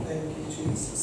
Thank you, Jesus.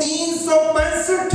365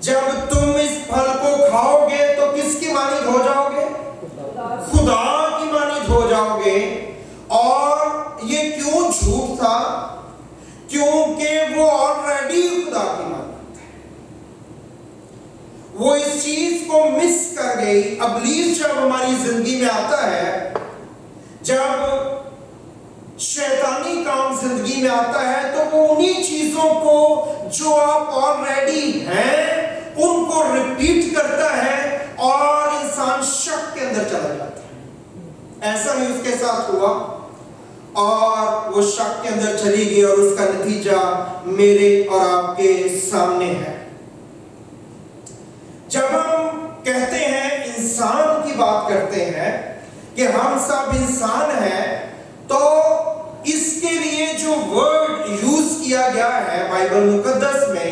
جب تم اس پھل کو کھاؤ گے تو کس کی مانند ہو جاؤ گے؟ خدا کی مانند ہو جاؤ گے۔ اور یہ کیوں جھوٹ تھا؟ کیونکہ وہ آلریڈی خدا کی مانند ہے۔ وہ اس چیز کو مس کر گئی۔ ابلیس جب ہماری زندگی میں آتا ہے، جب شیطانی کام زندگی میں آتا ہے، تو وہ انہی چیزوں کو جو آپ آلریڈی ہیں ان کو ریپیٹ کرتا ہے اور انسان شک کے اندر چلا جاتا ہے۔ ایسا ہی اس کے ساتھ ہوا اور وہ شک کے اندر چلی گئی، اور اس کا نتیجہ میرے اور آپ کے سامنے ہے۔ جب ہم کہتے ہیں انسان کی بات کرتے ہیں کہ ہم سب انسان ہیں، تو اس کے لیے جو ورڈ یوز کیا گیا ہے بائبل مقدس میں،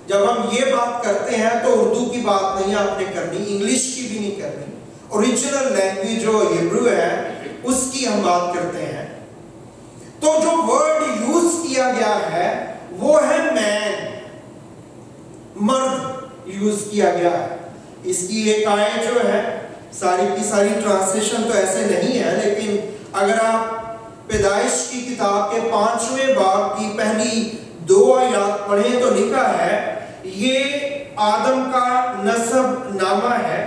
جب ہم یہ بات کرتے ہیں تو اردو کی بات نہیں آپ نے کرنی، انگلش کی بھی نہیں کرنی، اوریجنل لینگویج جو ہیبرو ہے اس کی ہم بات کرتے ہیں۔ تو جو ورڈ یوز کیا گیا ہے وہ ہے مین، مرد یوز کیا گیا ہے۔ اس کی ایک آیت جو ہے، ساری کی ساری ٹرانسلیشن تو ایسے نہیں ہے، لیکن اگر آپ پیدائش کی کتاب کے 5ویں باب کی پہلی 2 آیات پڑھیں تو لکھا ہے، یہ آدم کا نسب نامہ ہے۔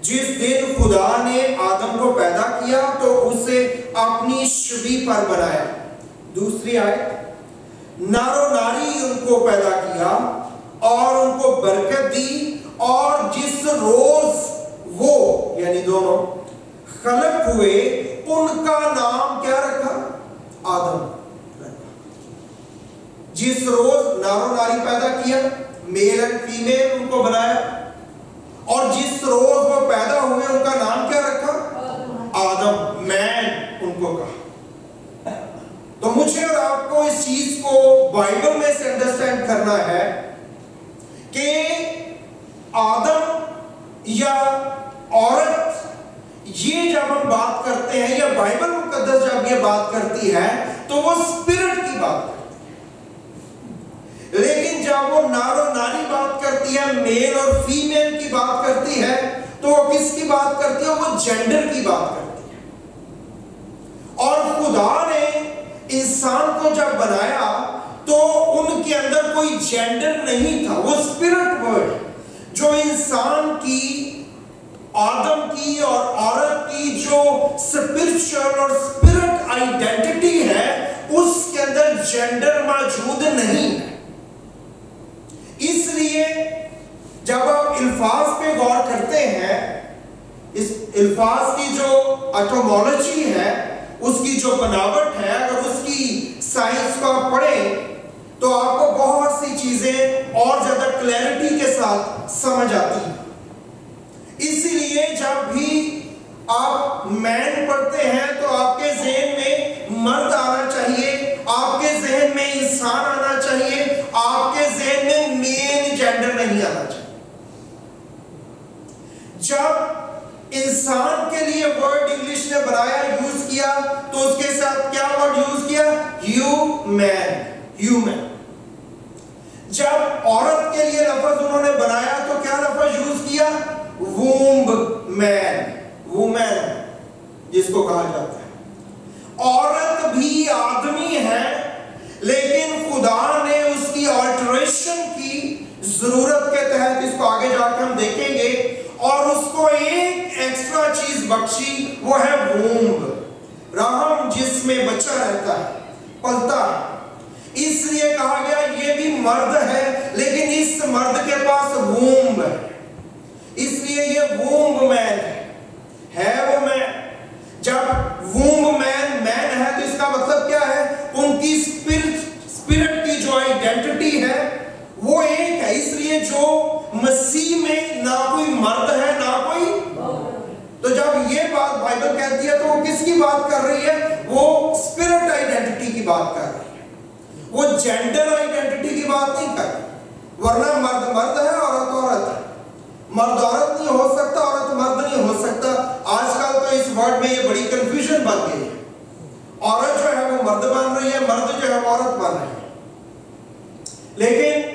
جس دن خدا نے آدم کو پیدا کیا تو اسے اپنی شبیہ پر بنایا۔ دوسری آیت، نر و ناری ان کو پیدا کیا اور ان کو برکت دی، اور جس روز وہ یعنی دونوں خلق ہوئے ان کا نام کیا رکھا؟ آدم رکھا۔ جس روز نر و ناری پیدا کیا، میل اینڈ فیمیل ان کو بنایا، اور جس روز وہ پیدا ہوئے ان کا نام کیا رکھا؟ آدم، مین ان کو کہا۔ تو مجھے اور آپ کو اس چیز کو بائبل میں سے انڈرسٹینڈ کرنا ہے کہ آدم یا عورت، یہ جب ہم بات کرتے ہیں یا بائبل مقدس جب یہ بات کرتی ہے تو وہ اسپرٹ کی بات کرتی ہے، لیکن جب وہ نر و ناری بات کرتی ہے، میل اور فیمیل کی بات کرتی ہے، تو وہ کس کی بات کرتی ہے؟ وہ جینڈر کی بات کرتی ہے۔ اور خدا نے انسان کو جب بنایا تو ان کے اندر کوئی جینڈر نہیں تھا، وہ اسپرٹ ورڈ جو انسان کی، آدم کی اور عورت کی جو اسپرچل اور اسپرٹ آئیڈینٹی ہے، اس کے اندر جینڈر موجود نہیں ہے۔ اس لیے جب آپ الفاظ پہ غور کرتے ہیں، اس الفاظ کی جو ایٹمالوجی ہے، اس کی جو بناوٹ ہے، اگر اس کی سائنس کو آپ پڑھیں تو آپ کو بہت سی چیزیں اور زیادہ کلیئرٹی کے ساتھ سمجھ آتی ہیں۔ اسی لیے جب بھی آپ مین پڑھتے ہیں تو آپ کے ذہن میں مرد آنا چاہیے، آپ کے ذہن میں انسان آنا چاہیے، آپ کے ذہن میں مین جینڈر نہیں آنا چاہیے۔ جب انسان کے لیے ورڈ انگلش نے بنایا، یوز کیا، تو اس کے ساتھ کیا ورڈ یوز کیا؟ Human, human. جب عورت کے لیے لفظ انہوں نے بنایا تو کیا لفظ یوز کیا؟ وومب مین، وومن جس کو کہا جاتا ہے۔ عورت بھی آدمی ہے، لیکن خدا نے اس کی آلٹریشن کی ضرورت کے تحت، اس کو آگے جا کے ہم دیکھیں گے، اور اس کو ایک ایکسٹرا چیز بخشی، وہ ہے وومب، رحم جس میں بچہ رہتا ہے، پلتا ہے۔ اس لیے کہا گیا یہ بھی مرد ہے، لیکن اس مرد کے پاس وومب ہے، اس لیے یہ وومب مین ہے وہ مین۔ جب وومب مین ہے تو اس کا مطلب کیا ہے؟ ان کی اسپرٹ کی جو آئیڈینٹی ہے وہ ایک ہے۔ اس لیے جو مسیح میں نہ کوئی مرد ہے نہ کوئی، تو جب یہ بات بائبل کہتی ہے تو وہ کس کی بات کر رہی ہے؟ وہ اسپرٹ آئیڈینٹی کی بات کر رہی ہے، وہ جینڈر آئیڈینٹی کی بات نہیں کر رہی۔ ورنہ مرد مرد ہے، عورت عورت ہے، مرد عورت نہیں ہو سکتا، عورت مرد نہیں ہو سکتا۔ آج کل تو اس ورڈ میں یہ بڑی کنفیوژن بن گئی ہے، عورت جو ہے وہ مرد بن رہی ہے، مرد جو ہے وہ عورت بن رہی ہے۔ لیکن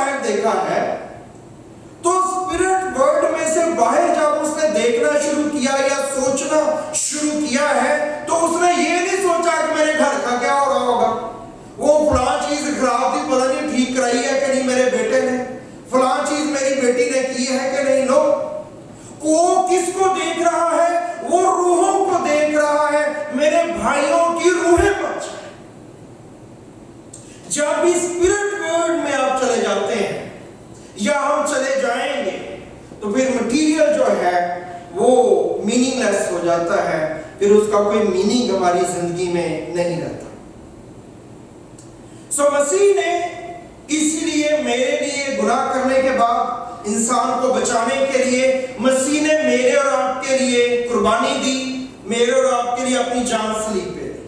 باہر دیکھا ہے تو اسپرٹ ورلڈ میں سے باہر جب اس نے دیکھنا شروع کیا یا سوچنا شروع کیا ہے تو اس نے یہ نہیں سوچا کہ میرے گھر کا کیا ہو رہا ہوگا، وہ فلاں چیز خراب تھی پتہ نہیں ٹھیک کرائی ہے کہ نہیں میرے بیٹے نے، فلاں چیز میری بیٹی نے کی ہے کہ نہیں. لو وہ کس کو دیکھ رہا ہے؟ وہ روحوں کو دیکھ رہا ہے. میرے بھائیوں کی روحیں بچ ہیں. جب بھی اسپرٹ ورلڈ میں آپ چلے جاتے ہیں یا ہم چلے جائیں گے تو پھر مٹیریل جو ہے وہ میننگ لیس ہو جاتا ہے، پھر اس کا کوئی میننگ ہماری زندگی میں نہیں رہتا. مسیح نے اسی لیے میرے لیے گناہ کرنے کے بعد انسان کو بچانے کے لیے مسیح نے میرے اور آپ کے لیے قربانی دی، میرے اور آپ کے لیے اپنی جان صلیب پہ دی.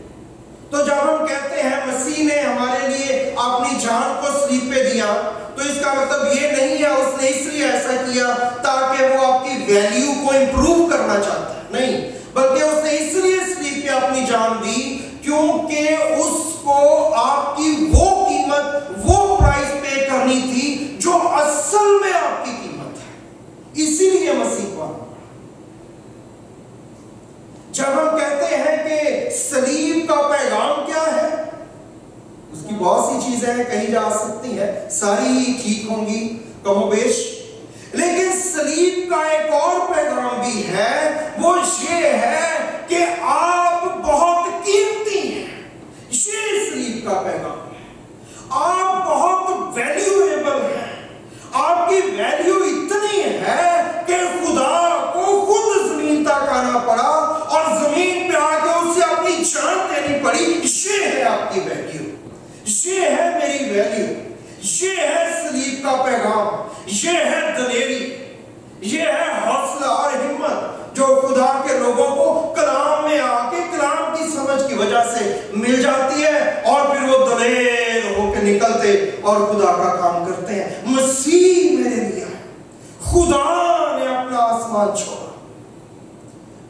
تو جب ہم کہتے ہیں مسیح نے ہمارے لیے اپنی جان کو صلیب پہ دیا تو اس کا مطلب یہ نہیں ہے اس نے اس لیے ایسا کیا تاکہ وہ آپ کی ویلیو کو امپروو کرنا چاہتا ہے، نہیں، بلکہ اس نے اس لیے صلیب پہ اپنی جان دی کیونکہ اس کو آپ کی وہ قیمت، وہ پرائز پے کرنی تھی جو اصل میں آپ کی قیمت ہے. اسی لیے مسیح کو. جب ہم کہتے ہیں کہ صلیب کا پیغام کیا ہے، اس کی بہت سی چیزیں کہی جا سکتی ہیں، ساری ٹھیک ہوں گی کم و بیش، لیکن صلیب کا ایک اور پیغام بھی ہے، وہ یہ ہے کہ آپ بہت قیمتی ہیں. یہ صلیب کا پیغام ہے. آپ بہت ویلیویبل ہیں. آپ کی ویلیو اتنی ہے کہ خدا کو خود زمین تک آنا پڑا اور زمین پہ آ کے اسے اپنی جان دینی پڑی. یہ ہے آپ کی ویلیو، یہ ہے میری ویلیو، یہ ہے صلیب کا پیغام، یہ ہے دلیری، یہ ہے حوصلہ اور ہمت جو خدا کے لوگوں کو کلام میں آ کے کلام کی سمجھ کی وجہ سے مل جاتی ہے اور پھر وہ دلیر ہو کے نکلتے اور خدا کا کام کرتے ہیں. مسیح میرے لیے خدا نے اپنا آسمان چھوڑا.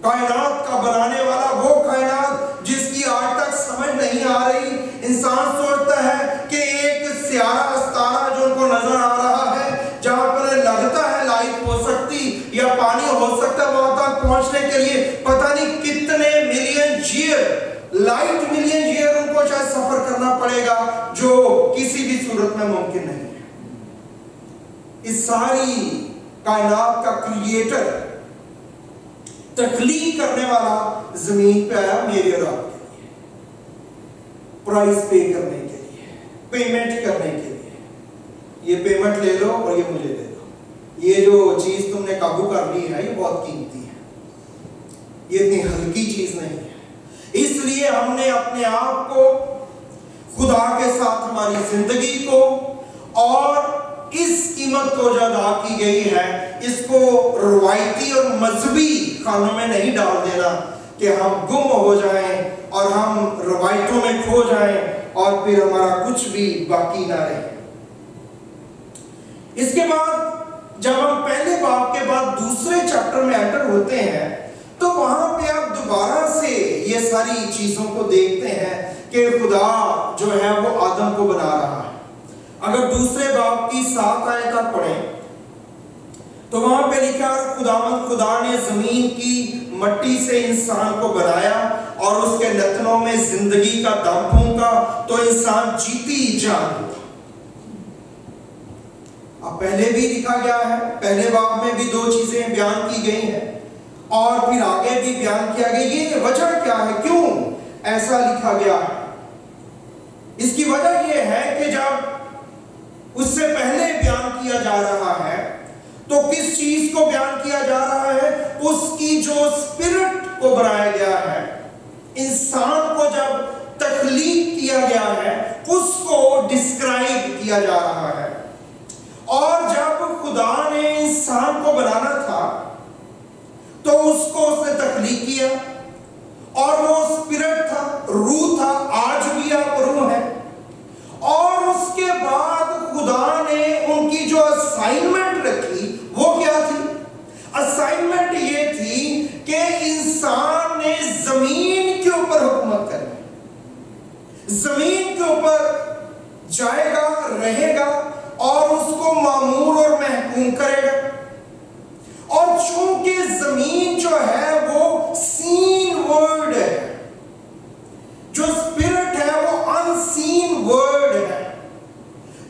کائنات کا بنانے والا، وہ کائنات جس کی آج تک سمجھ نہیں آ رہی. انسان سوچتا ہے کہ ایک سیارہ ستارہ جو ان کو نظر آ رہا ہے جہاں پر لگتا ہے لائف ہو سکتی یا پانی ہو سکتا ہے، وہاں تک پہنچنے کے لیے پتہ نہیں کتنے million year, light million year ان کو شاید سفر کرنا پڑے گا، جو کسی بھی صورت میں ممکن نہیں ہے. اس ساری کائنات کا کریٹر، تخلیق کرنے والا زمین پہ آیا میرے اور آپ کے لیے، پرائز پے کرنے کے لیے، پیمنٹ کرنے کے لیے. یہ پیمنٹ لے لو اور یہ مجھے دے دو. یہ جو چیز تم نے قابو کر لی ہے یہ بہت قیمتی ہے، یہ اتنی ہلکی چیز نہیں ہے. اس لیے ہم نے اپنے آپ کو، خدا کے ساتھ ہماری زندگی کو اور اس قیمت کو جو ادا کی گئی ہے اس کو روایتی اور مذہبی خانوں میں نہیں ڈال دینا کہ ہم گم ہو جائیں اور ہم روایتوں میں کھو جائیں اور پھر ہمارا کچھ بھی باقی نہ رہے. اس کے بعد جب ہم پہلے باب کے بعد دوسرے چیپٹر میں انٹر ہوتے ہیں تو وہاں پہ آپ دوبارہ سے یہ ساری چیزوں کو دیکھتے ہیں کہ خدا جو ہے وہ آدم کو بنا رہا ہے. اگر دوسرے باب کی 7 آیت آپ پڑھیں تو وہاں پہ لکھا خداوند خدا نے زمین کی مٹی سے انسان کو بنایا اور اس کے نتنوں میں زندگی کا دم پھونکا تو انسان جیتی جان ہوتا. اب پہلے بھی لکھا گیا ہے، پہلے باب میں بھی 2 چیزیں بیان کی گئی ہیں اور پھر آگے بھی بیان کیا گیا. یہ وجہ کیا ہے، کیوں ایسا لکھا گیا ہے؟ اس کی وجہ یہ ہے کہ جب اس سے پہلے بیان کیا جا رہا ہے تو کس چیز کو بیان کیا جا رہا ہے؟ اس کی جو اسپرٹ کو بنایا گیا ہے، انسان کو جب تخلیق کیا گیا ہے اس کو ڈسکرائب کیا جا رہا ہے. اور جب خدا نے انسان کو بنانا تھا تو اس کو اس نے تخلیق کیا اور وہ اسپرٹ تھا، روح تھا، آج بھی آپ روح ہے. اور اس کے بعد خدا نے ان کی جو اسائنمنٹ رکھی وہ کیا تھی؟ اسائنمنٹ یہ تھی کہ انسان نے زمین کے اوپر حکومت کرنی، زمین کے اوپر جائے گا، رہے گا اور اس کو معمور اور محکوم کرے گا. اور چونکہ زمین جو ہے وہ سین ورڈ ہے, جو اسپرٹ ہے وہ انسین ورڈ ہے,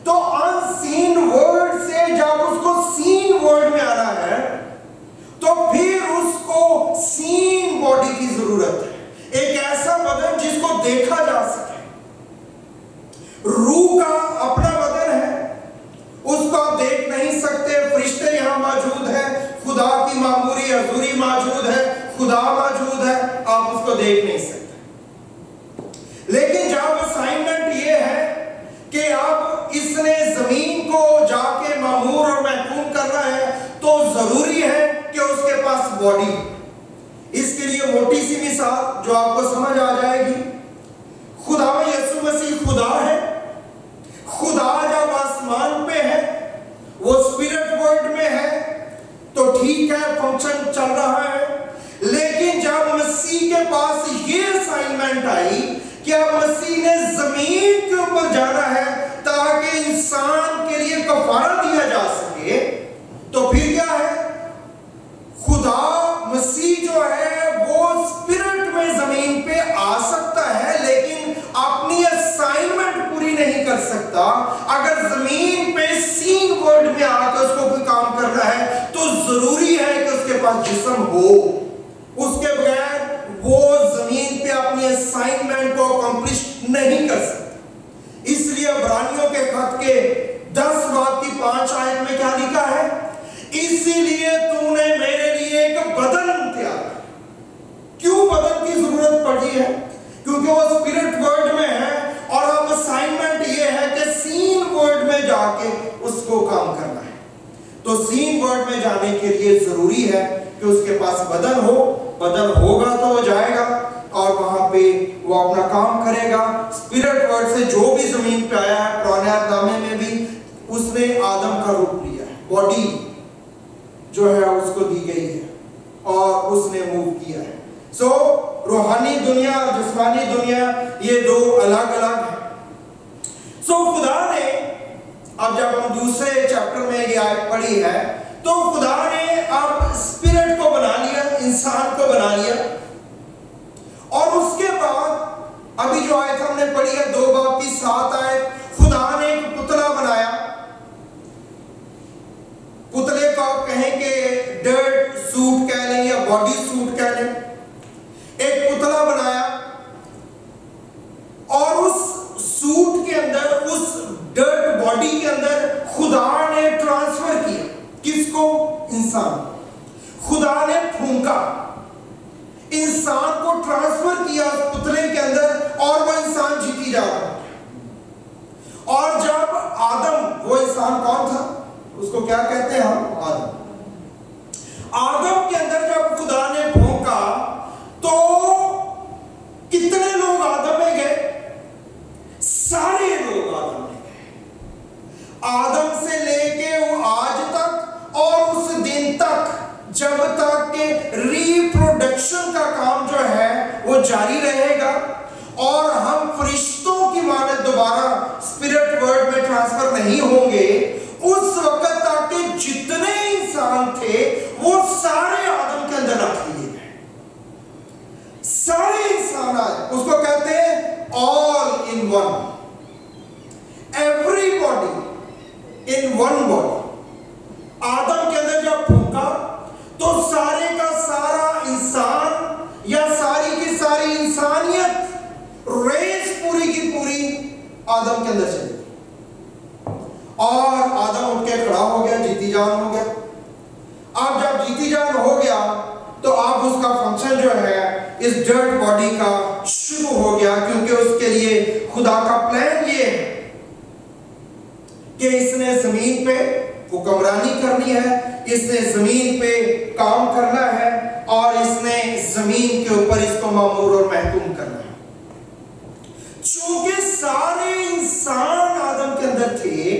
تو انسین ورڈ سے جب اس کو سین ورڈ میں آنا ہے تو پھر اس کو سین باڈی کی ضرورت ہے, ایک ایسا بدن جس کو دیکھا جا سکے. روح کا اپنا بدن ہے, اس کو آپ دیکھ نہیں سکتے, فرشتے یہاں موجود ہیں, خدا کی معموری حضوری موجود ہے, خدا موجود ہے, آپ اس کو دیکھ نہیں سکتے. لیکن جب اسائنمنٹ یہ ہے کہ اب اس نے زمین کو جا کے معمور اور محکوم کرنا ہے تو ضروری ہے کہ اس کے پاس باڈی. اس کے لیے موٹی سی مثال جو آپ کو سمجھ آ جائے گی, خدا یسوع مسیح خدا ہے. خدا جب آسمان پہ ہے, وہ اسپرٹ ورلڈ میں ہے, تو ٹھیک ہے, فنکشن چل رہا ہے. لیکن جب مسیح کے پاس یہ اسائنمنٹ آئی کہ اب مسیح نے زمین کے اوپر جانا ہے تاکہ انسان کے لیے کفارہ دیا جا سکے, تو پھر کیا ہے, خدا مسیح جو ہے وہ اسپرٹ میں زمین پہ آ سکتا ہے لیکن اپنی اسائنمنٹ پوری نہیں کر سکتا. اگر زمین پہ سین ورلڈ میں آ کے اس کو کوئی کام کرنا ہے تو ضروری ہے کہ اس کے پاس جسم ہو, اس کے بغیر وہ زمین پہ اپنی اسائنمنٹ کو اکمپلش نہیں کر سکتا. اس لیے عبرانیوں کے خط کے 10 باب کی 5 آیت میں کیا لکھا ہے, اسی لیے تو نے میرے لیے ایک بدن تیار. کیوں بدن کی ضرورت پڑی ہے؟ کیونکہ وہ اسپرٹ ورلڈ میں ہے اور اب اسائنمنٹ یہ ہے کہ سین ورلڈ میں جا کے اس کو کام کرنا ہے. تو سین ورلڈ میں جانے کے لیے ضروری ہے کہ اس کے پاس بدن ہو. بدن ہوگا تو وہ جائے گا اور وہاں پہ وہ اپنا کام کرے گا. اسپرٹ ورلڈ سے جو بھی زمین پہ آیا ہے, پرانے عہد نامے میں بھی اس نے آدم کا روپ لیا ہے, باڈی جو ہے اس کو دی گئی ہے اور اس نے موو کیا ہے. سو روحانی دنیا اور جسمانی دنیا یہ دو الگ الگ ہیں. سو خدا نے, اب جب ہم دوسرے چیپٹر میں یہ آیت پڑھی ہے تو خدا نے اب اسپرٹ کو بنا لیا, انسان کو بنا لیا, اور اس کے بعد ابھی جو آیت ہم نے پڑھی ہے 2 باب کی 7 آیت, خدا نے ایک پتلا بنایا. پتلے کو آپ کہیں کہ ڈرٹ سوٹ کہہ لیں یا باڈی سوٹ کہہ لیں. ایک پتلا بنایا اور اس سوٹ کے اندر, اس ڈرٹ باڈی کے اندر خدا نے ٹرانسفر کیا. کس کو؟ انسان. خدا نے پھونکا, انسان کو ٹرانسفر کیا اس پتلے کے اندر اور وہ انسان جیتی جا رہا ہے. اور جب آدم, وہ انسان کون تھا, اس کو کیا کہتے ہیں ہم, آدم. آدم کے اندر جب خدا نے پھونکا تو کتنے لوگ آدم میں گئے؟ سارے لوگ آدم میں گئے. آدم سے لے کے وہ آج تک اور اس دن تک جب تک کہ ریپروڈکشن کا کام جو ہے وہ جاری رہے گا اور ہم فرشتوں کی مانند دوبارہ اسپرٹ ورلڈ میں ٹرانسفر نہیں ہوں گے, اس وقت تک کہ جتنے انسان تھے وہ سارے آدم کے اندر رکھ لیے گئے. سارے انسان آج اس کو کہتے ہیں all in one, everybody in one body. آدم کے اندر جب پھونکا تو سارے کا سارا انسان یا ساری کی ساری انسانیت ریس پوری کی پوری آدم کے اندر چلی گئی. اور آدم اٹھ کے کھڑا ہو گیا, جیتی جان ہو گیا. اب جب جیتی جان ہو گیا تو اب اس کا فنکشن جو ہے اس ڈرٹ باڈی کا شروع ہو گیا, کیونکہ اس کے لیے خدا کا پلان یہ ہے کہ اس نے زمین پہ حکمرانی کرنی ہے, اس نے زمین پہ کام کرنا ہے اور اس نے زمین کے اوپر اس کو مامور اور محکوم کرنا ہے. چونکہ سارے انسان آدم کے اندر تھے,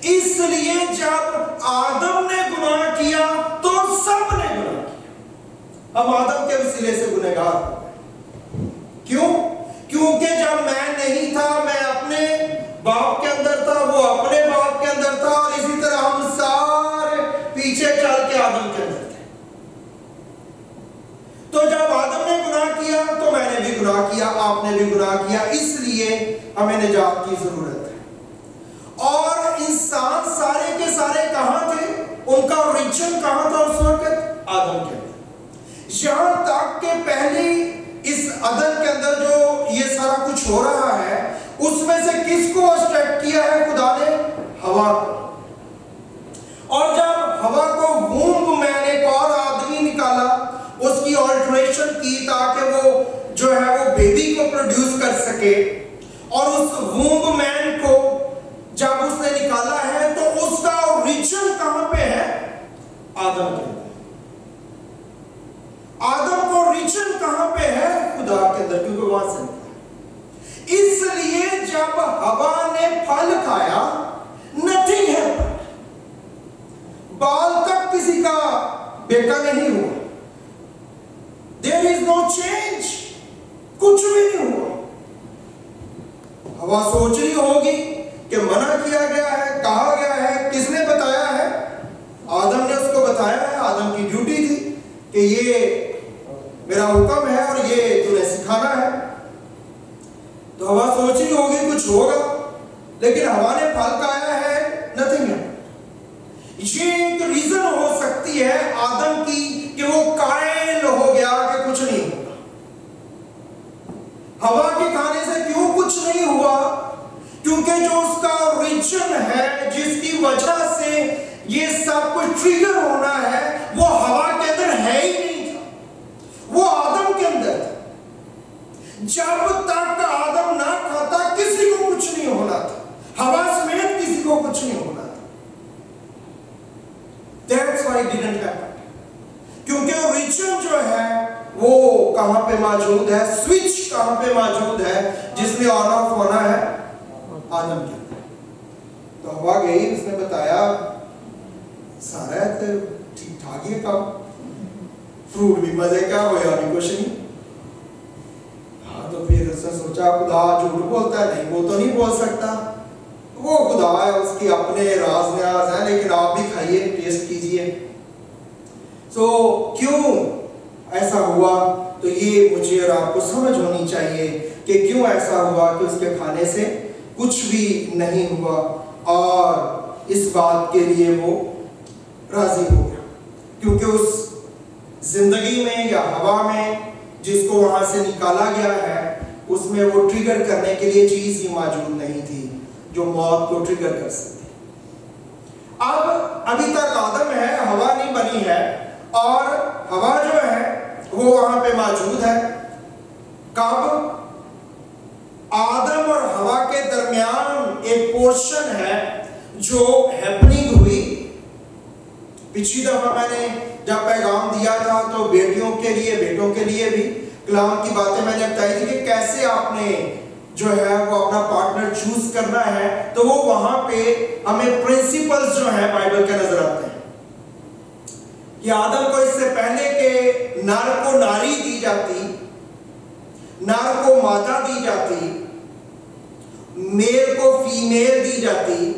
اس لیے جب آدم نے گناہ کیا تو سب نے گناہ کیا. ہم آدم کے وسیلے سے گنہگار ہو گئے. کیوں؟ کیونکہ جب میں نہیں تھا, میں اپنے باپ کے اندر تھا, وہ اپنے باپ کے اندر تھا, آپ نے بھی گناہ کیا، اس لیے ہمیں نجات کی ضرورت ہے۔ اور انسان سارے کے سارے کہاں تھے؟ ان کا اوریجن کہاں تھا اس وقت؟ آدم کے اندر۔ یہاں تک کہ پہلی اس عدن کے اندر جو یہ سارا کچھ ہو رہا ہے، اس میں سے کس کو اسٹرکٹ کیا ہے خدا نے؟ ہوا کو۔ اور جب ہوا کو وومب میں نے ایک اور آدمی نکالا، اس کی آلٹریشن کی تاکہ وہ جو ہے وہ بیبی کو پروڈیوس کر سکے، اور اس وومب مین کو جب اس نے نکالا ہے تو اس کا اوریجن کہاں پہ ہے؟ آدم کے اندر۔ آدم کا اوریجن کہاں پہ ہے؟ خدا کے اندر، کیونکہ وہاں سے نکلا۔ اس لیے جب ہوا نے پھل کھایا، نتھنگ ہے، بال تک کسی کا بیٹا نہیں ہوا، there is no change، کچھ بھی نہیں ہوا۔ ہوا سوچ رہی ہوگی کہ منع کیا گیا ہے، کہا گیا ہے، کس نے بتایا ہے؟ آدم نے اس کو بتایا ہے۔ آدم کی ڈیوٹی تھی کہ یہ میرا حکم ہے اور یہ تمہیں سکھانا ہے۔ تو ہوا سوچ رہی ہوگی کچھ ہوگا، لیکن ہوا نے پھل کھایا ہے، نتھنگ ہے۔ یہ ایک ریزن ہو سکتی ہے آدم کی کہ وہ قائل ہو گیا کہ کچھ نہیں ہوگا۔ ہوا کے کھانے سے کیوں کچھ نہیں ہوا؟ کیونکہ جو اس کا اوریجن ہے، جس کی وجہ سے یہ سب کچھ ٹریگر ہونا ہے، وہ ہوا کے اندر ہے ہی نہیں تھا، وہ آدم کے اندر تھا۔ جب تک آدم نہ کھاتا کسی کو کچھ نہیں ہونا تھا، ہوا سمیت کسی کو کچھ نہیں ہونا تھا۔ That's why it didn't happen۔ کیونکہ اوریجن جو ہے وہ کہاں پہ موجود ہے؟ سوئچ کہاں پہ موجود ہے جس میں آن آف ہونا ہے؟ آدم کے اندر۔ تو ہوا گئی، اس نے بتایا سارا ٹھیک ٹھاک ہی کام، فروٹ بھی مزے کا، ہویا بھی کچھ نہیں۔ ہاں تو پھر اس نے سوچا خدا جھوٹ بولتا ہے؟ نہیں، وہ تو نہیں بول سکتا، وہ خدا ہے، اس کی اپنے راز نیاز ہیں، لیکن آپ بھی کھائیے، ٹیسٹ کیجئے۔ کیوں ایسا ہوا؟ تو یہ مجھے اور آپ کو سمجھ ہونی چاہیے کہ کیوں ایسا ہوا کہ اس کے کھانے سے کچھ بھی نہیں ہوا، اور اس بات کے لیے وہ راضی ہو گیا، کیونکہ اس زندگی میں یا ہوا میں جس کو وہاں سے نکالا گیا ہے، اس میں وہ ٹریگر کرنے کے لیے چیز ہی موجود نہیں تھی جو موت کو ٹریگر کر سکتی۔ اب ابھی تک آدم ہے، ہوا نہیں بنی ہے، اور ہوا جو ہے وہ وہاں پہ موجود ہے۔ کب؟ آدم اور ہوا کے درمیان ایک پورشن ہے جو ہیپننگ ہوئی۔ پچھلی دفعہ میں نے جب پیغام دیا تھا تو بیٹیوں کے لیے، بیٹوں کے لیے بھی کلام کی باتیں میں نے بتائی تھی کہ کیسے آپ نے جو ہے وہ اپنا پارٹنر چوز کرنا ہے، تو وہ وہاں پہ ہمیں پرنسپلز جو ہیں بائبل کے نظر آتے ہیں کہ آدم کو اس سے پہلے کہ نر کو ناری دی جاتی، نر کو مادہ دی جاتی، میل کو فیمیل دی جاتی،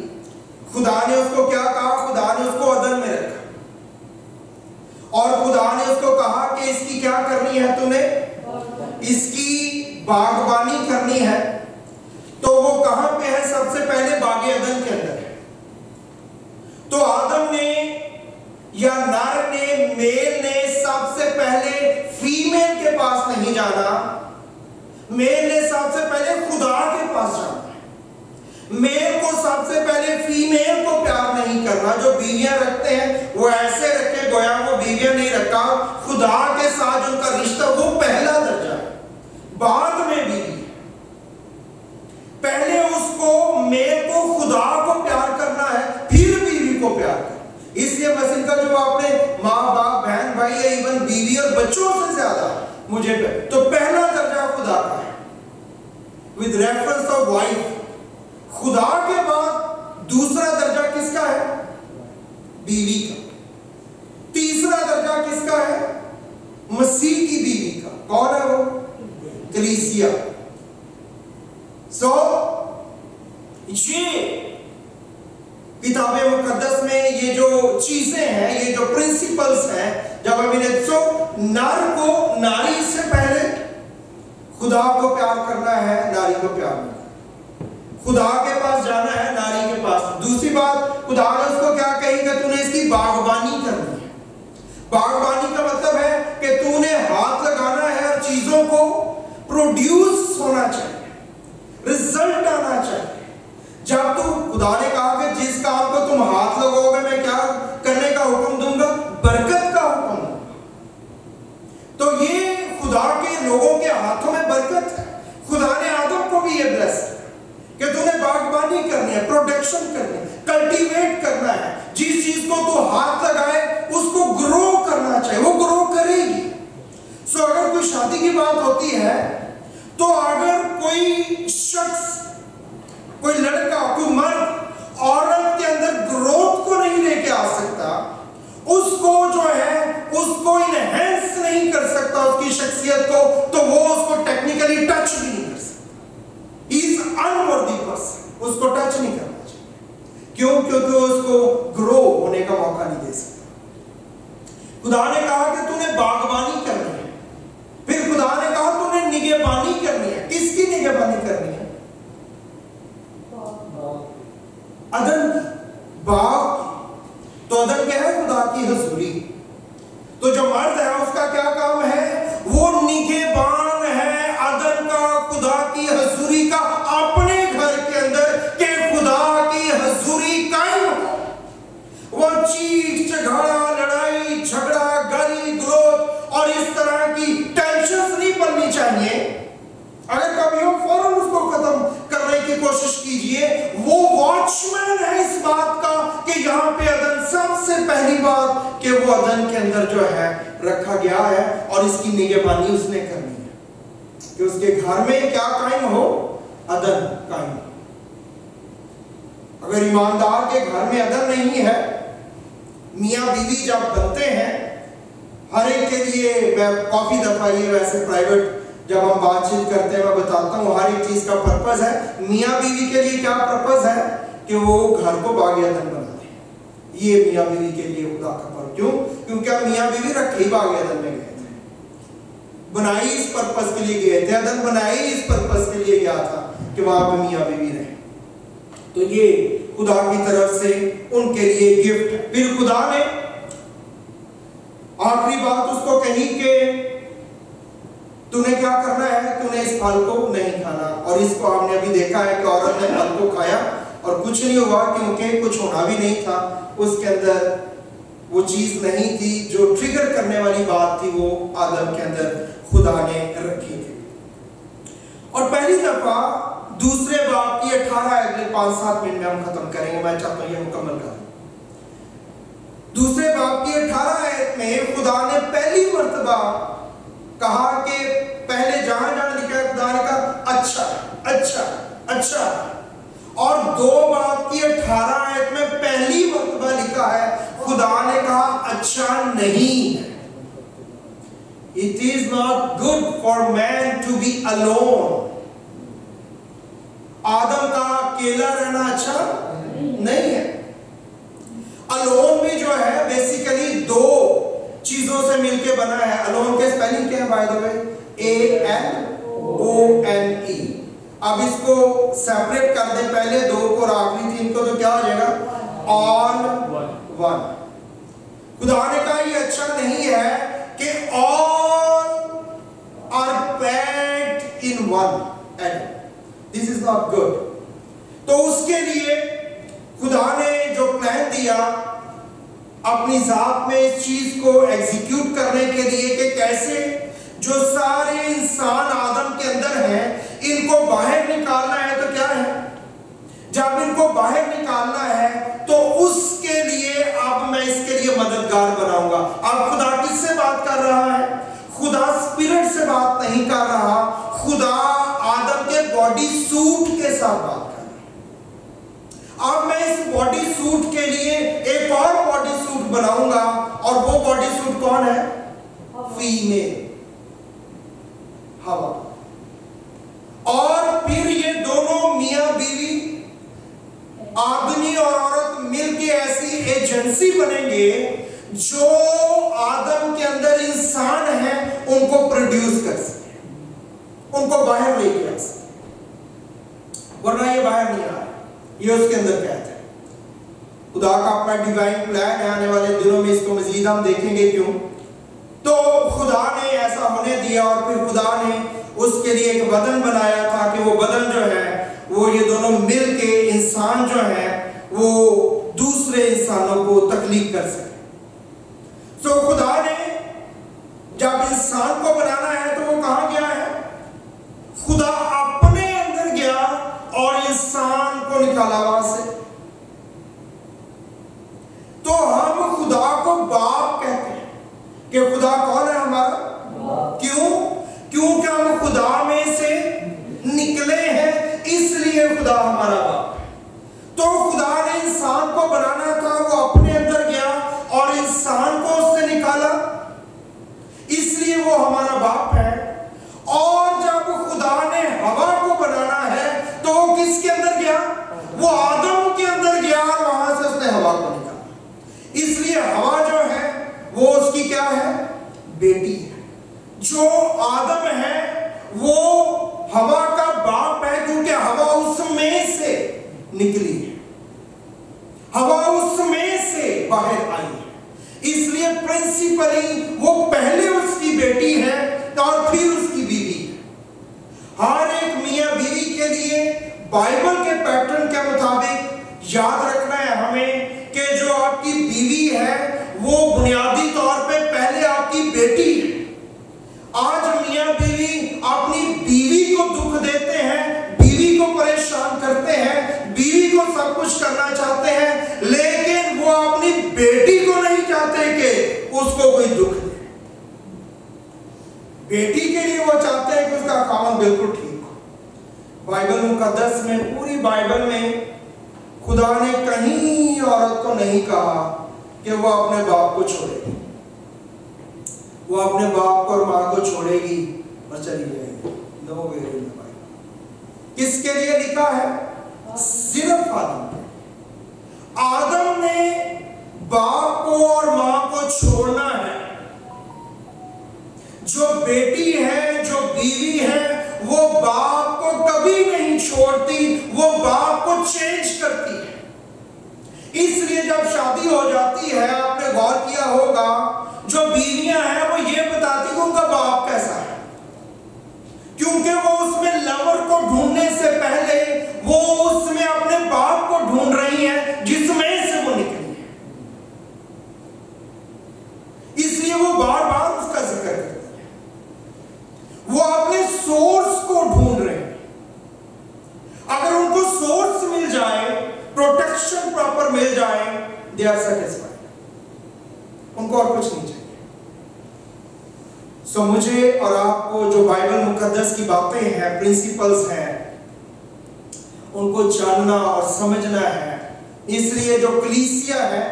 خدا نے اس کو کیا کہا؟ خدا نے اس کو عدن میں رکھا، اور خدا نے اس کو کہا کہ اس کی کیا کرنی ہے؟ تم نے اس کی باغبانی کرنی ہے۔ تو وہ کہاں پہ ہے؟ سب سے پہلے باغ عدن کے اندر ہے۔ تو آدم نے یا نر نے، میل نے سب سے پہلے فیمیل کے پاس نہیں جانا، میل نے سب سے پہلے خدا کے پاس جانا ہے۔ میل کو سب سے پہلے فیمیل کو پیار نہیں کرنا۔ جو بیویاں رکھتے ہیں وہ ایسے رکھے گویا وہ بیویاں نہیں رکھا، خدا کے ساتھ ان کا رشتہ وہ پہلا درجہ ہے، بعد میں بیوی۔ پہلے اس کو، میل کو خدا کو پیار کرنا ہے، پھر بیوی کو پیار کرنا۔ اس لیے مسیح کا جو آپ نے ماں باپ بہن بھائی یا ایون بیوی اور بچوں سے زیادہ مجھے تو پہلا درجہ خدا کا ہے، with reference of wife۔ خدا کے بعد دوسرا درجہ کس کا ہے؟ بیوی کا۔ تیسرا درجہ کس کا ہے؟ مسیح کی بیوی کا۔ کون ہے وہ؟ کلیسیا۔ یہ کتاب مقدس میں یہ جو چیزیں ہیں، یہ جو پرنسپلز ہیں، جب ہم انہیں نر کو ناری سے پہلے خدا خدا کو پیار کرنا ہے، ناری کو پیار کرنا ہے، خدا کے پاس جانا ہے، ناری کے پاس۔ دوسری بات خدا نے اس کو کیا کہی کہ تو نے اس کی باغبانی کرنی ہے۔ باغبانی کا مطلب ہے کہ تو نے ہاتھ لگانا ہے اور چیزوں کو پروڈیوس ہونا چاہیے، رزلٹ آنا چاہیے۔ جب تو خدا نے کہا کہ جس کام کو تم ہاتھ لگاؤ گے میں کیا کرنے کا حکم دوں گا؟ برکت کا حکم دوں گا۔ تو یہ خدا کے لوگوں کے ہاتھوں میں برکت ہے۔ خدا نے آدم کو بھی یہ بلیس کہ تو نے باغبانی کرنی ہے، پروڈکشن کرنی ہے، کلٹیویٹ کرنا ہے۔ جس چیز کو تو ہاتھ لگائے اس کو گرو کرنا چاہیے، وہ گرو کرے گی۔ سو اگر کوئی شادی کی بات ہوتی ہے تو اگر کوئی شخص، کوئی لڑکا، کوئی مرد عورت کے اندر گروتھ کو نہیں لے کے آ سکتا، اس کو جو ہے اس کو انہینس نہیں کر سکتا اس کی شخصیت کو، تو وہ اس کو ٹیکنیکلی ٹچ بھی نہیں کر سکتا۔ ہی از انورتھی پرسن، اس کو ٹچ نہیں کرنا چاہیے۔ کیوں؟ کیونکہ اس کو گرو ہونے کا موقع نہیں دے سکتا۔ خدا نے کہا کہ تو نے باغبانی کرنی ہے، پھر خدا نے کہا تو نے نگہبانی کرنی ہے۔ کس کی نگہبانی کرنی ہے؟ عدن کی، باغ کی۔ تو عدن کیا ہے؟ خدا کی حضوری۔ تو جو مرد ہے اس کا کیا کام ہے؟ وہ نگہبان ہے عدن کا، خدا کی حضوری کا، اپنے گھر کے اندر کہ خدا کی حضوری قائم ہو۔ وہ چیخ چگاڑا، لڑائی جھگڑا، گالی گلوچ اور اس طرح کی ٹینشنز نہیں بننی چاہیے۔ اگر کبھی ہو فوراً اس کو ختم کرنے کی کوشش کیجئے۔ وہ واچمین ہے اس بات کا کہ یہاں پہ عدن، سب سے پہلی بات کہ وہ عدن کے اندر جو ہے رکھا گیا ہے اور اس کی نگہبانی اس نے کرنی ہے کہ اس کے گھر میں کیا قائم ہو؟ عدن قائم ہو۔ اگر ایماندار کے گھر میں عدن نہیں ہے، میاں بیوی جب بنتے ہیں، ہر ایک کے لیے، میں کافی دفعہ یہ ویسے پرائیویٹ جب ہم بات چیت کرتے ہیں میں بتاتا ہوں ہر ایک چیز کا پرپز ہے۔ میاں بیوی کے لیے کیا پرپز ہے؟ کہ وہ گھر کو باغ عدن بنا دیں۔ یہ میاں بیوی کے لیے خدا کا پرپز۔ کیوں؟ کیونکہ ہم میاں بیوی رکھے ہی باغ عدن میں گئے تھے، بنائی اس پرپز کے لیے گئے تھے، عدن بنائی اس پرپز کے لیے گیا تھا کہ وہاں پہ میاں بیوی رہے۔ تو یہ خدا کی طرف سے ان کے لیے گفٹ ہے۔ پھر خدا نے آخری بات اس کو کہی کہ تو نے کیا کرنا ہے؟ تو نے اس پھل کو نہیں کھانا۔ اور اس کو ہم نے ابھی دیکھا ہے کہ عورت نے پھل کو کھایا اور کچھ نہیں ہوا، کیونکہ کچھ ہونا بھی نہیں تھا اس کے اندر۔ وہ چیز نہیں تھی جو ٹریگر کرنے والی بات تھی، وہ آدم کے اندر خدا نے رکھی تھی۔ اور پہلی دفعہ دوسرے باب کی 18 اگلے 5-7 منٹ میں ہم ختم کریں گے، میں چاہتا ہوں یہ مکمل کریں۔ دوسرے باب کی 18 آیت میں خدا نے پہلی مرتبہ کہا کہ پہلے جہاں جہاں لکھا ہے خدا نے کہا اچھا اچھا اچھا، اور 2 باب کی 18 آیت میں پہلی مرتبہ لکھا ہے خدا نے کہا اچھا نہیں ہے۔ It is not good for man to be alone۔ آدم کا اکیلا رہنا اچھا نہیں ہے۔ alone بھی جو ہے بیسیکلی 2 چیزوں سے مل کے بنا ہے۔ alone کے سپیلنگ کیا ہے بائی دا وے؟ A-L-O-N-E۔ اب اس کو سیپریٹ کر دیں، پہلے 2 کو اور آخری 3 کو، تو کیا ہو جائے گا؟ all one۔ خدا نے کہا یہ اچھا نہیں ہے کہ all are packed in one Adam۔ This is not good۔ تو اس کے لیے خدا نے جو پلان دیا اپنی ذات میں اس چیز کو ایگزیکیوٹ کرنے کے لیے کہ کیسے جو سارے انسان آدم کے اندر ہیں ان کو باہر نکالنا ہے۔ تو کیا ہے؟ جب ان کو باہر نکالنا ہے تو اس کے لیے اب میں اس کے لیے مددگار بناؤں گا۔ اب خدا کس سے بات کر رہا ہے؟ خدا اسپرٹ سے بات نہیں کر رہا، خدا آدم کے باڈی سوٹ کے ساتھ بات کر رہا ہے۔ اب میں اس باڈی سوٹ کے لیے ایک اور باڈی سوٹ بناؤں گا، اور وہ باڈی سوٹ کون ہے؟ فیمیل، ہوا۔ اور پھر یہ دونوں میاں بیوی، آدمی اور عورت مل کے ایسی ایجنسی بنیں گے جو آدم کے اندر انسان ہیں ان کو پروڈیوس کر سکے۔ ان کو باہر لے کے آ سکے، ورنہ یہ باہر نہیں آ رہا. یہ اس کے اندر قید ہے. خدا کا اپنا ڈیوائن پلان ہے، آنے والے دنوں میں اس کو مزید ہم دیکھیں گے کیوں. تو خدا نے ایسا ہونے دیا، اور پھر خدا نے اس کے لیے ایک بدن بنایا تھا کہ وہ بدن جو ہے وہ یہ دونوں مل کے انسان جو ہے وہ دوسرے انسانوں کو تخلیق کر سکے. تو خدا نے جب انسان کو بنانا ہے تو وہ کہاں گیا ہے؟ خدا اپنے اندر گیا اور انسان کو نکالا وہاں سے. تو ہم خدا کو باپ کہتے ہیں کہ خدا کون ہے ہمارا؟ کیوں؟ کیونکہ ہم خدا میں سے نکلے ہیں، اس لیے خدا ہمارا باپ ہے. تو خدا نے انسان کو بنانا تھا، وہ اپنے اندر گیا اور انسان کو اس سے نکالا، اس لیے وہ ہمارا باپ ہے. اور جب خدا نے ہوا کو بنانا ہے تو وہ کس کے اندر گیا؟ وہ آدم کے اندر گیا اور وہاں سے اس نے ہوا کو نکالا. اس لیے ہوا جو ہے وہ اس کی کیا ہے؟ بیٹی ہے. جو آدم ہے وہ ہوا کا باپ ہے، کیونکہ ہوا اس میں سے نکلی ہے، ہوا اس میں سے باہر آئی ہے. اس لیے پرنسپلی وہ پہلے اس کی بیٹی ہے اور پھر اس کی بیوی ہے. ہر ایک میاں بیوی کے لیے بائبل کے پیٹرن کے مطابق یاد رکھنا ہے ہمیں کہ جو آپ کی بیوی ہے وہ بنیادی طور پہ پہلے آپ کی بیٹی ہے. آج میاں بیوی اپنی بیوی کو دکھ دیتے ہیں، بیوی کو پریشان کرتے ہیں، بیوی کو سب کچھ کرنا چاہتے ہیں، لیکن وہ اپنی بیٹی کو نہیں چاہتے کہ اس کو کوئی دکھ دے. بیٹی کے لیے وہ چاہتے ہیں کہ اس کا خاوند بالکل ٹھیک ہو. بائبل مقدس میں، پوری بائبل میں خدا نے کہیں عورت کو نہیں کہا کہ وہ اپنے باپ کو چھوڑے گی، وہ اپنے باپ کو اور ماں کو چھوڑے گی اور چلی جائے گی. نو وے ان دا بائبل. کس کے لیے لکھا ہے؟ صرف آدم کے. آدم نے باپ کو اور ماں کو چھوڑنا ہے. جو بیٹی ہے، جو بیوی ہے، وہ باپ کو کبھی نہیں چھوڑتی، وہ باپ کو چینج کرتی ہے. اس لیے جب شادی ہو جاتی ہے، آپ نے غور کیا ہوگا، جو بیویاں ہیں وہ یہ بتاتی کہ ان کا باپ کیسا ہے، کیونکہ وہ اس میں لور کو ڈھونڈنے سے پہلے وہ اس میں اپنے باپ کو ڈھونڈ رہی ہیں جس میں سے وہ نکلی ہے. اس لیے وہ بار بار اس کا ذکر کرتی ہے. وہ اپنے سورس کو ڈھونڈ رہے ہیں. اگر ان کو سورس مل جائے، پروٹیکشن پراپر مل جائے، they are satisfied. ان کو اور کچھ نہیں چاہیے. سو مجھے اور آپ کو جو بائبل مقدس کی باتیں ہیں، پرنسپلز ہیں، ان کو جاننا اور سمجھنا ہے. اس لیے جو کلیسیا ہے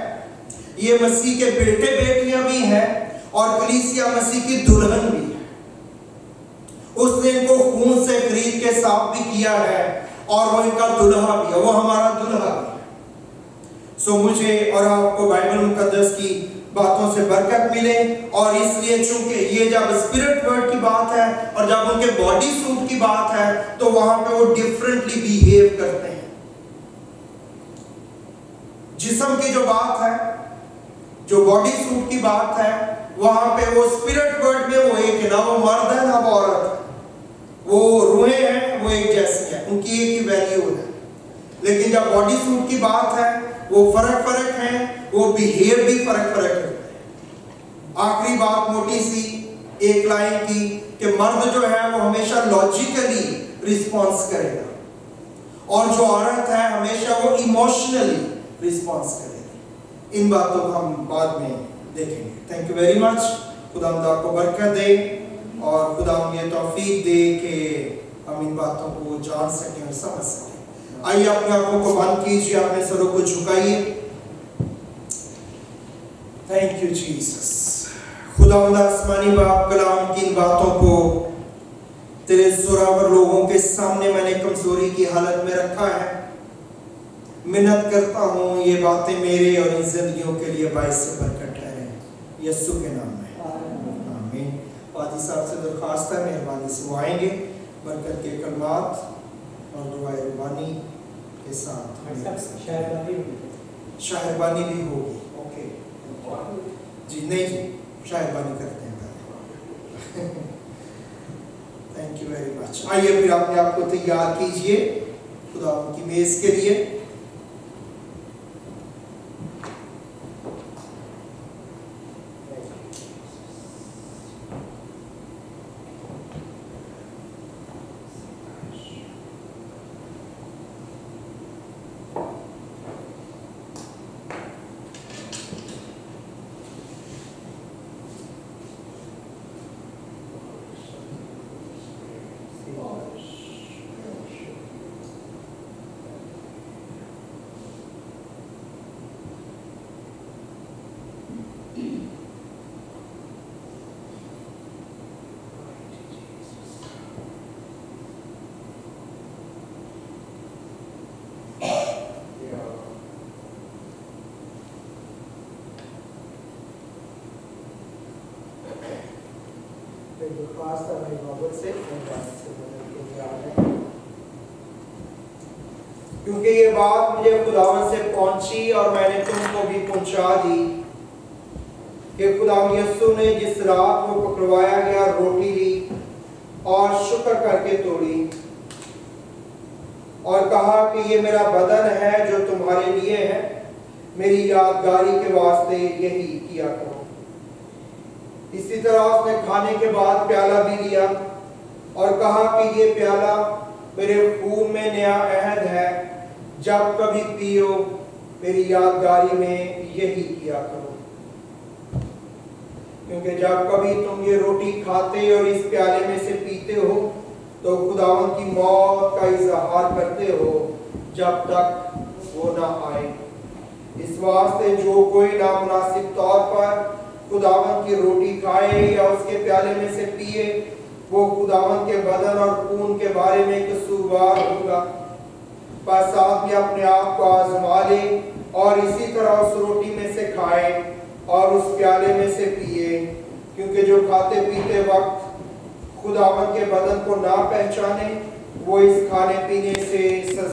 یہ مسیح کے بیٹے بیٹیاں بھی ہیں، اور کلیسیا مسیح کی دلہن بھی ہے. اس نے ان کو خون سے خرید کے صاف بھی کیا ہے، اور وہ ان کا دلہا بھی ہے، وہ ہمارا دلہا بھی ہے. سو مجھے اور آپ کو بائبل مقدس کی باتوں سے برکت ملے. اور اس لیے چونکہ یہ جب اسپرٹ ورڈ کی بات ہے اور جب ان کے باڈی سوٹ کی بات ہے تو وہاں پہ وہ ڈیفرنٹلی بیہیو کرتے ہیں. جسم کی جو بات ہے، جو باڈی سوٹ کی بات ہے، وہاں پہ وہ اسپرٹ ورڈ میں وہ ایک ہے، نہ وہ مرد ہے نہ وہ عورت ہے. وہ روحیں ہیں، وہ ایک جیسی ہیں، ان کی ایک ہی ویلیو ہے. لیکن جب باڈی سوٹ کی بات ہے وہ فرق ہیں، وہ بیہیو بھی فرق کرتے ہیں. آخری بات موٹی سی ایک لائن کی کہ مرد جو ہے وہ ہمیشہ لاجیکلی رسپانس کرے گا، اور جو عورت ہے ہمیشہ وہ ایموشنلی رسپانس کرے گی. ان باتوں کو ہم بعد میں دیکھیں گے. Thank you very much. خدا آپ کو برکت دے اور خدا یہ توفیق دے کہ ہم ان باتوں کو جان سکیں اور سمجھ سکیں. آئیے اپنے آنکھوں کو بند کیجیے، اپنے سروں کو جھکائیے. Thank you Jesus. خداوند آسمانی باپ، کلام کی ان باتوں کو تیرے زوراور لوگوں کے سامنے میں نے کمزوری کی حالت میں رکھا ہے. منت کرتا ہوں یہ باتیں میرے اور ان زندگیوں کے لیے باعث سے برکت ٹھہریں، یسوع کے نام میں آمین. پادری صاحب سے درخواست ہے مہربانی سے وہ آئیں گے برکت کے کلمات اور دعائے ربانی کے ساتھ شاہربانی بھی ہوگی. اوکے جی نہیں جی شاہربانی کرتے ہیں. Thank you very much. آئیے پھر اپنے آپ کو تیار کیجئے خدا کی میز کے لیے. کیونکہ یہ بات مجھے خداوند سے پہنچی اور میں نے تم کو بھی پہنچا دی کہ خداوند یسوع نے جس رات وہ پکڑوایا گیا روٹی لی اور شکر کر کے توڑی اور کہا کہ یہ میرا بدن ہے جو تمہارے لیے ہے، میری یادگاری کے واسطے یہی کیا کرو. اسی طرح اس نے کھانے کے بعد پیالہ بھی لیا اور کہا کہ یہ پیالہ میرے خون میں نیا عہد ہے، جب کبھی پیو میری یادگاری میں یہی کیا کرو. کیونکہ جب کبھی تم یہ روٹی کھاتے اور اس پیالے میں سے پیتے ہو تو خداوند کی موت کا اظہار کرتے ہو جب تک وہ نہ آئے. اس واسطے جو کوئی نامناسب طور پر خداوند کی روٹی کھائے یا اس کے پیالے میں سے پیے وہ خداوند کے بدن اور خون کے بارے میں قصوروار ہوگا. بس آپ بھی اپنے آپ کو آزما لے اور اسی طرح اس روٹی میں سے کھائے اور اس پیالے میں سے پیے، کیونکہ جو کھاتے پیتے وقت خداوند کے بدن کو نہ پہچانے وہ اس کھانے پینے سے